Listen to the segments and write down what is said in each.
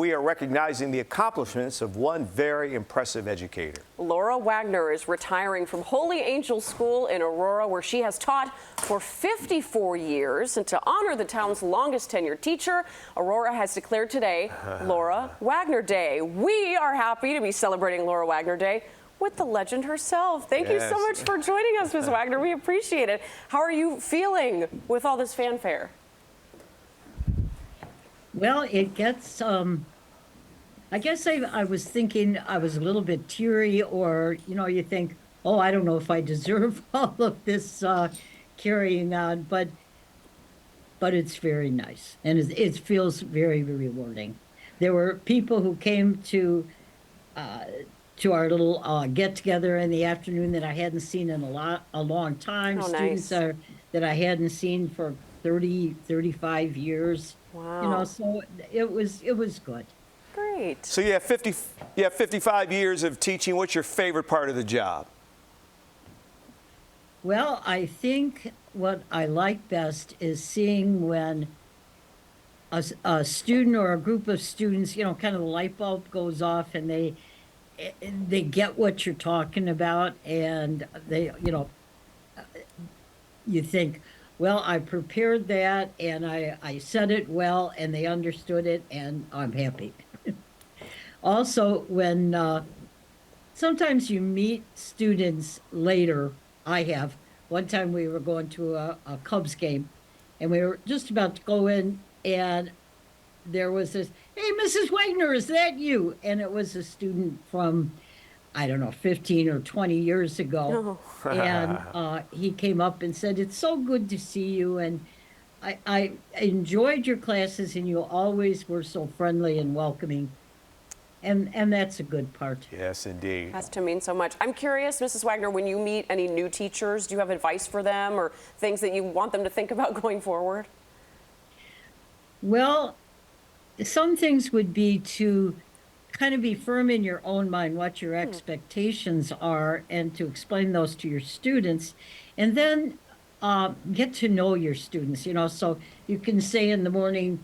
we are recognizing the accomplishments of one very impressive educator. Laura Waegner is retiring from Holy Angel School in Aurora, where she has taught for 54 years. And to honor the town's longest tenured teacher, Aurora has declared today Laura Waegner Day. We are happy to be celebrating Laura Waegner Day with the legend herself. Thank you so much for joining us, Ms. Waegner. We appreciate it. How are you feeling with all this fanfare? Well, it gets, I guess I was thinking I was a little bit teary, or, you think, oh, I don't know if I deserve all of this carrying on, but it's very nice, and it feels very, very rewarding. There were people who came to our little get-together in the afternoon that I hadn't seen in a long time. Oh, Students nice. that I hadn't seen for 30, 35 years. Wow. So it was good. Great. So you have 55 years of teaching. What's your favorite part of the job? Well, I think what I like best is seeing when a student or a group of students, kind of the light bulb goes off, and they get what you're talking about, and you think, well, I prepared that, and I said it well, and they understood it, and I'm happy. Also, when sometimes you meet students later, I have. One time we were going to a Cubs game, and we were just about to go in, and there was this, "Hey, Mrs. Waegner, is that you?" And it was a student from, I don't know, 15 or 20 years ago. Oh. And he came up and said, "It's so good to see you. And I enjoyed your classes, and you always were so friendly and welcoming." And that's a good part. Yes, indeed. Has to mean so much. I'm curious, Mrs. Waegner, when you meet any new teachers, do you have advice for them or things that you want them to think about going forward? Well, some things would be to kind of be firm in your own mind what your expectations are, and to explain those to your students, and then get to know your students. So you can say in the morning,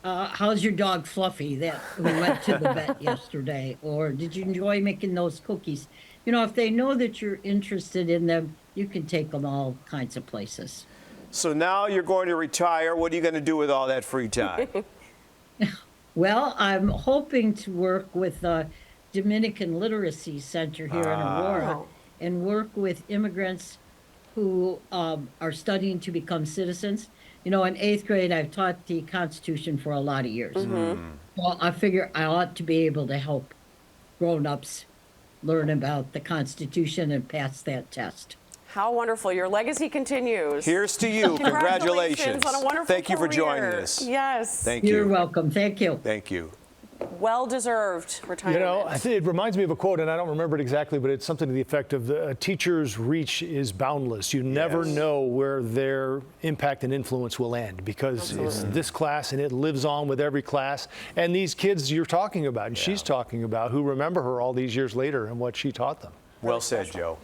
how's your dog Fluffy that we went to the vet yesterday? Or did you enjoy making those cookies? If they know that you're interested in them, you can take them all kinds of places. So now you're going to retire. What are you going to do with all that free time? Well, I'm hoping to work with the Dominican Literacy Center here in Aurora, and work with immigrants who are studying to become citizens. In 8th grade, I've taught the Constitution for a lot of years. Well, I figure I ought to be able to help grown-ups learn about the Constitution and pass that test. How wonderful. Your legacy continues. Here's to you. Congratulations. On a wonderful Thank you for joining career. us. Yes. Thank you. You're welcome. Thank you. Thank you. Well-deserved retirement. I think it reminds me of a quote, and I don't remember it exactly, but it's something to the effect of a teacher's reach is boundless. You never know where their impact and influence will end, because it's this class and it lives on with every class. And these kids you're talking about, and she's talking about, who remember her all these years later and what she taught them. Well said, Joe.